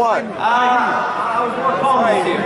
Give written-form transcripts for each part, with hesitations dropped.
what? I was more calm here.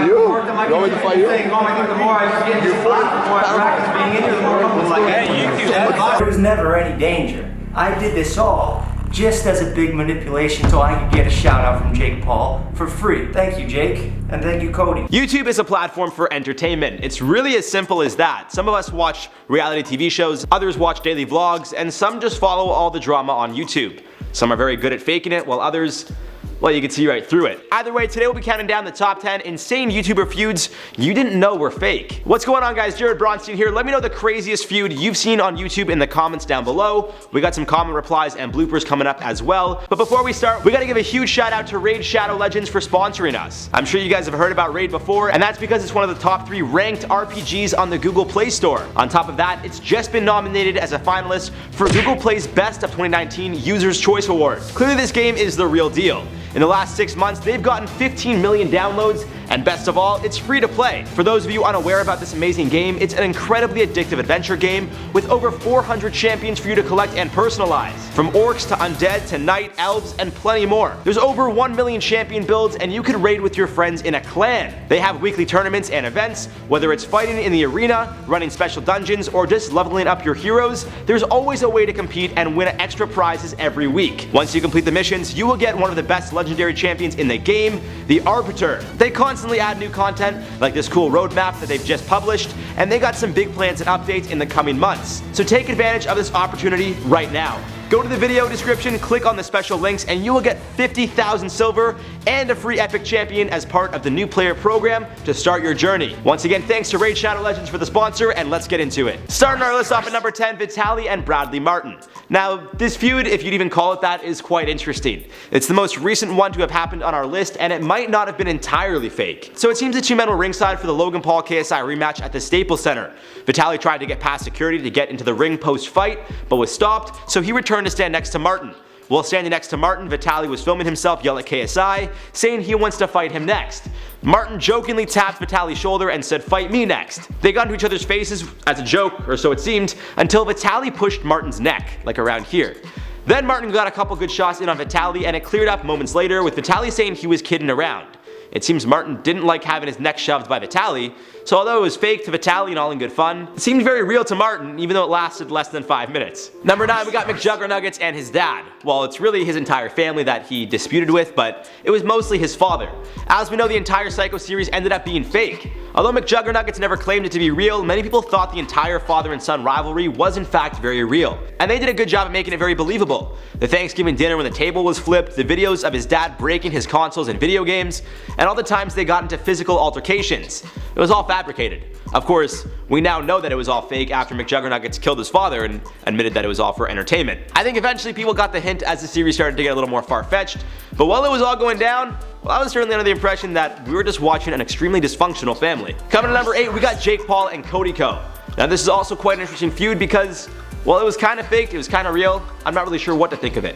You want me to fight you? The more I was getting the more I practiced being in here, the more comfortable I get. There was never any danger. I did this all just as a big manipulation so I could get a shout out from Jake Paul for free. Thank you, Jake, and thank you, Cody. YouTube is a platform for entertainment. It's really as simple as that. Some of us watch reality TV shows, others watch daily vlogs, and some just follow all the drama on YouTube. Some are very good at faking it, while others, well, you can see right through it. Either way, today we'll be counting down the top 10 insane YouTuber feuds you didn't know were fake. What's going on, guys? Jared Bronstein here. Let me know the craziest feud you've seen on YouTube in the comments down below. We got some comment replies and bloopers coming up as well. But before we start, we gotta give a huge shout out to Raid Shadow Legends for sponsoring us. I'm sure you guys have heard about Raid before, and that's because it's one of the top 3 ranked RPGs on the Google Play Store. On top of that, it's just been nominated as a finalist for Google Play's Best of 2019 User's Choice Award. Clearly this game is the real deal. In the last 6 months, they've gotten 15 million downloads, and best of all, it's free to play. For those of you unaware about this amazing game, it's an incredibly addictive adventure game with over 400 champions for you to collect and personalize. From orcs to undead to knight, elves, and plenty more. There's over 1 million champion builds, and you can raid with your friends in a clan. They have weekly tournaments and events, whether it's fighting in the arena, running special dungeons, or just leveling up your heroes. There's always a way to compete and win extra prizes every week. Once you complete the missions, you will get one of the best legendary champions in the game, the Arbiter. They constantly add new content, like this cool roadmap that they've just published, and they got some big plans and updates in the coming months. So take advantage of this opportunity right now. Go to the video description, click on the special links, and you will get 50,000 silver and a free epic champion as part of the new player program to start your journey. Once again, thanks to Raid Shadow Legends for the sponsor, and let's get into it. Starting our list off at number 10, Batali and Martin. Now, this feud, if you'd even call it that, is quite interesting. It's the most recent one to have happened on our list, and it might not have been entirely fake. So it seems the two men were ringside for the Logan Paul KSI rematch at the Staples Center. Batali tried to get past security to get into the ring post-fight, but was stopped, so he returned to stand next to Martin. While standing next to Martin, Batali was filming himself yell at KSI, saying he wants to fight him next. Martin jokingly tapped Batali's shoulder and said, "Fight me next." They got into each other's faces as a joke, or so it seemed, until Batali pushed Martin's neck, like around here. Then Martin got a couple good shots in on Batali, and it cleared up moments later with Batali saying he was kidding around. It seems Martin didn't like having his neck shoved by Batali, so although it was fake to Batali and all in good fun, it seemed very real to Martin, even though it lasted less than 5 minutes. Number 9, we got Mcjuggernuggets and his dad. Well, it's really his entire family that he disputed with, but it was mostly his father. As we know, the entire Psycho series ended up being fake. Although Mcjuggernuggets never claimed it to be real, many people thought the entire father and son rivalry was in fact very real. And they did a good job at making it very believable. The Thanksgiving dinner when the table was flipped, the videos of his dad breaking his consoles and video games, and all the times they got into physical altercations. It was all fabricated. Of course, we now know that it was all fake after Mcjuggernuggets killed his father and admitted that it was all for entertainment. I think eventually people got the hint as the series started to get a little more far-fetched, but while it was all going down, well, I was certainly under the impression that we were just watching an extremely dysfunctional family. Coming to number 8, we got Jake Paul and Cody Co. Now this is also quite an interesting feud because, well, it was kind of fake, it was kind of real, I'm not really sure what to think of it.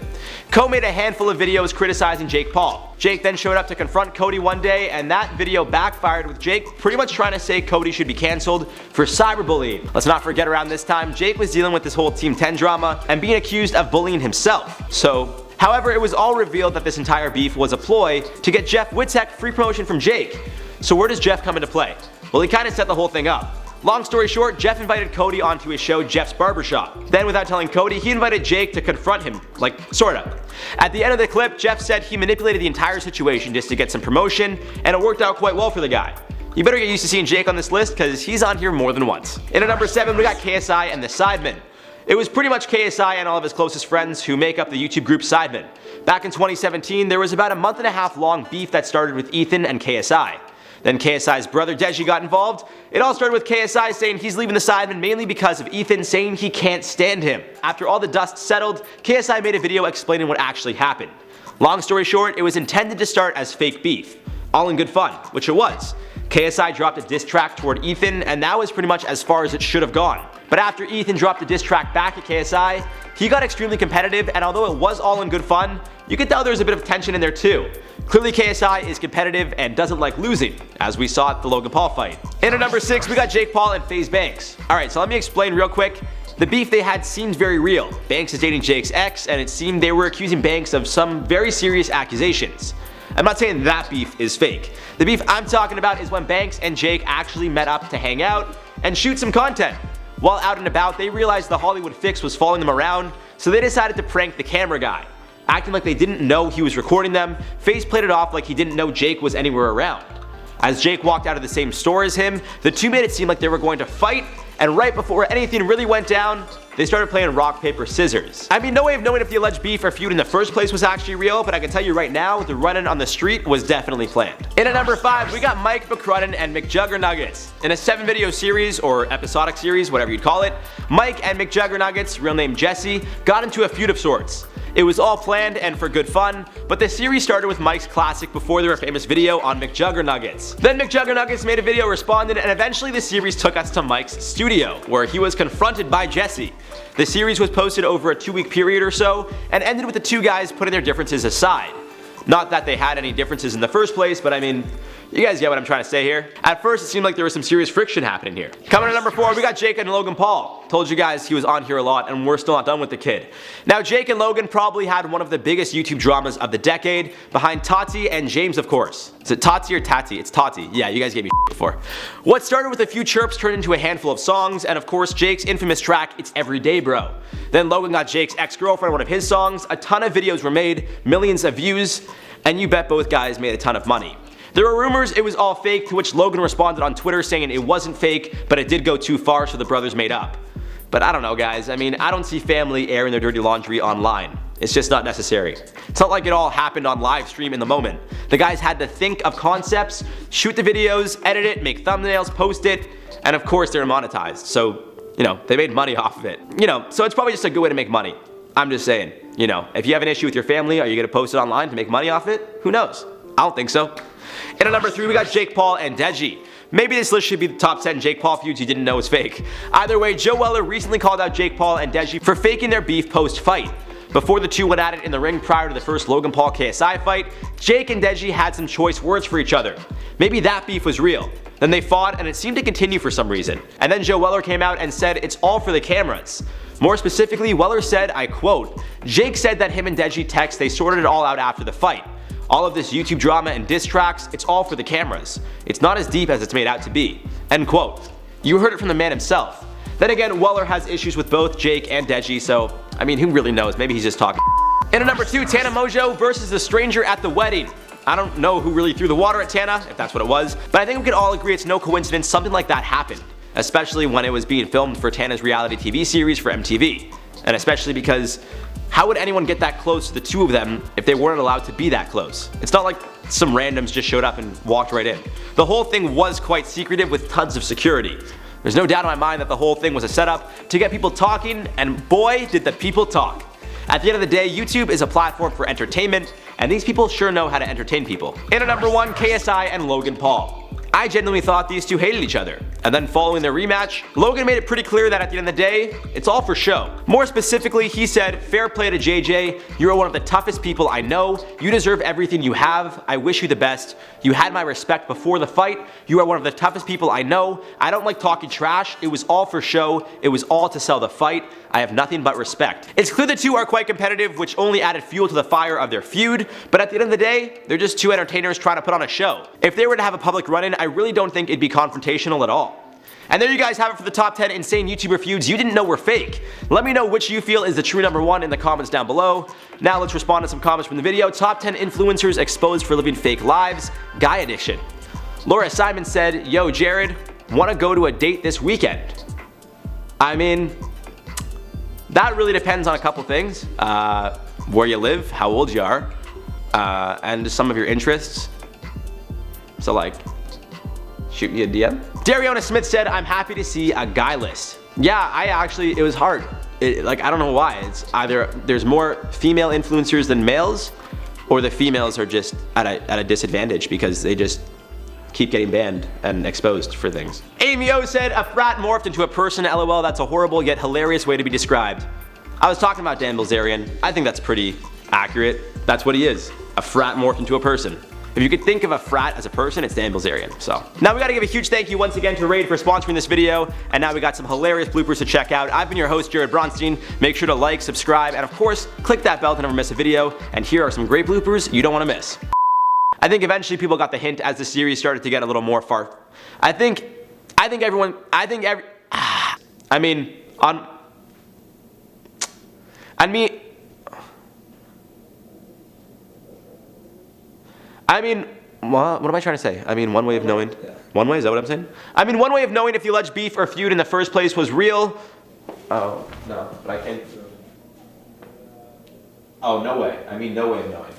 Co made a handful of videos criticizing Jake Paul. Jake then showed up to confront Cody one day, and that video backfired with Jake pretty much trying to say Cody should be cancelled for cyberbullying. Let's not forget, around this time, Jake was dealing with this whole Team 10 drama and being accused of bullying himself. However, it was all revealed that this entire beef was a ploy to get Jeff Witzek free promotion from Jake. So where does Jeff come into play? Well, he kind of set the whole thing up. Long story short, Jeff invited Cody onto his show Jeff's Barbershop. Then without telling Cody, he invited Jake to confront him, like, sorta. At the end of the clip, Jeff said he manipulated the entire situation just to get some promotion, and it worked out quite well for the guy. You better get used to seeing Jake on this list, cause he's on here more than once. In at number 7, we got KSI and the Seidman. It was pretty much KSI and all of his closest friends who make up the YouTube group Seidman. Back in 2017, there was about a month-and-a-half long beef that started with Ethan and KSI. Then KSI's brother Desi got involved. It all started with KSI saying he's leaving the Seidman mainly because of Ethan saying he can't stand him. After all the dust settled, KSI made a video explaining what actually happened. Long story short, it was intended to start as fake beef. All in good fun, which it was. KSI dropped a diss track toward Ethan, and that was pretty much as far as it should have gone. But after Ethan dropped a diss track back at KSI, he got extremely competitive, and although it was all in good fun, you could tell there was a bit of tension in there too. Clearly KSI is competitive and doesn't like losing, as we saw at the Logan Paul fight. In at number 6, we got Jake Paul and FaZe Banks. Alright, so let me explain real quick. The beef they had seemed very real. Banks is dating Jake's ex, and it seemed they were accusing Banks of some very serious accusations. I'm not saying that beef is fake. The beef I'm talking about is when Banks and Jake actually met up to hang out and shoot some content. While out and about, they realized the Hollywood fix was following them around, so they decided to prank the camera guy. Acting like they didn't know he was recording them, Face played it off like he didn't know Jake was anywhere around. As Jake walked out of the same store as him, the two made it seem like they were going to fight, and right before anything really went down, they started playing rock, paper, scissors. I mean, no way of knowing if the alleged beef or feud in the first place was actually real, but I can tell you right now, the run-in on the street was definitely planned. In at number 5, we got Mike McGinnis and Mcjuggernuggets. In a 7-video series, or episodic series, whatever you'd call it, Mike and Mcjuggernuggets, real name Desi, got into a feud of sorts. It was all planned and for good fun, but the series started with Mike's classic before their famous video on Mcjuggernuggets. Then Mcjuggernuggets made a video responding, and eventually the series took us to Mike's studio, where he was confronted by Desi. The series was posted over a 2-week period or so, and ended with the two guys putting their differences aside. Not that they had any differences in the first place, but I mean, you guys get what I'm trying to say here. At first, it seemed like there was some serious friction happening here. Coming to number 4, we got Jake and Logan Paul. Told you guys he was on here a lot, and we're still not done with the kid. Now, Jake and Logan probably had one of the biggest YouTube dramas of the decade, behind Tati and James, of course. Is it Tati or Tati? It's Tati. Yeah, you guys gave me before. What started with a few chirps turned into a handful of songs, and of course, Jake's infamous track, It's Everyday Bro. Then Logan got Jake's ex-girlfriend one of his songs, a ton of videos were made, millions of views, and you bet both guys made a ton of money. There were rumors it was all fake, to which Logan responded on Twitter saying it wasn't fake, but it did go too far, so the brothers made up. But I don't know, guys. I mean, I don't see family airing their dirty laundry online. It's just not necessary. It's not like it all happened on live stream in the moment. The guys had to think of concepts, shoot the videos, edit it, make thumbnails, post it, and of course they're monetized. So, you know, they made money off of it. You know, so it's probably just a good way to make money. I'm just saying, you know, if you have an issue with your family, are you gonna post it online to make money off it? Who knows? I don't think so. In at number 3, we got Jake Paul and Desi. Maybe this list should be the top 10 Jake Paul feuds you didn't know was fake. Either way, Joe Weller recently called out Jake Paul and Desi for faking their beef post-fight. Before the two went at it in the ring prior to the first Logan Paul KSI fight, Jake and Desi had some choice words for each other. Maybe that beef was real. Then they fought, and it seemed to continue for some reason. And then Joe Weller came out and said it's all for the cameras. More specifically, Weller said, I quote, Jake said that him and Desi text they sorted it all out after the fight. All of this YouTube drama and diss tracks, it's all for the cameras. It's not as deep as it's made out to be. End quote. You heard it from the man himself. Then again, Weller has issues with both Jake and Desi, so I mean, who really knows? Maybe he's just talking. In at number 2, Tana Mojo versus the stranger at the wedding. I don't know who really threw the water at Tana, if that's what it was, but I think we can all agree it's no coincidence something like that happened. Especially when it was being filmed for Tana's reality TV series for MTV. And especially because how would anyone get that close to the two of them if they weren't allowed to be that close? It's not like some randoms just showed up and walked right in. The whole thing was quite secretive with tons of security. There's no doubt in my mind that the whole thing was a setup to get people talking, and boy did the people talk. At the end of the day, YouTube is a platform for entertainment, and these people sure know how to entertain people. In at number 1, KSI and Logan Paul. I genuinely thought these two hated each other, and then following their rematch, Logan made it pretty clear that at the end of the day, it's all for show. More specifically, he said, fair play to JJ, you are one of the toughest people I know, you deserve everything you have, I wish you the best, you had my respect before the fight, you are one of the toughest people I know, I don't like talking trash, it was all for show, it was all to sell the fight, I have nothing but respect. It's clear the two are quite competitive, which only added fuel to the fire of their feud, but at the end of the day, they're just two entertainers trying to put on a show. If they were to have a public run-in, I really don't think it'd be confrontational at all. And there you guys have it for the top 10 insane YouTuber feuds you didn't know were fake. Let me know which you feel is the true number 1 in the comments down below. Now let's respond to some comments from the video. Top 10 influencers exposed for living fake lives. Guy addiction. Laura Seidman said, yo Jared, wanna go to a date this weekend? I mean, that really depends on a couple things. Where you live, how old you are, and some of your interests. So like, shoot me a DM. Dariona Smith said, I'm happy to see a guy list. Yeah, it was hard. I don't know why. It's either there's more female influencers than males, or the females are just at a disadvantage because they just keep getting banned and exposed for things. Amy O said, a frat morphed into a person, lol, that's a horrible yet hilarious way to be described. I was talking about Dan Bilzerian. I think that's pretty accurate. That's what he is. A frat morphed into a person. If you could think of a frat as a person, it's Dan Bilzerian. So now we gotta give a huge thank you once again to Raid for sponsoring this video, and now we got some hilarious bloopers to check out. I've been your host, Jared Bronstein. Make sure to like, subscribe, and of course, click that bell to never miss a video, and here are some great bloopers you don't wanna miss. I think eventually people got the hint as the series started to get a little more far. I mean, what am I trying to say? I mean, one way of knowing. One way, is that what I'm saying? I mean, one way of knowing if the alleged beef or feud in the first place was real. Oh, no, but I can't. Oh, no way. I mean, no way of knowing.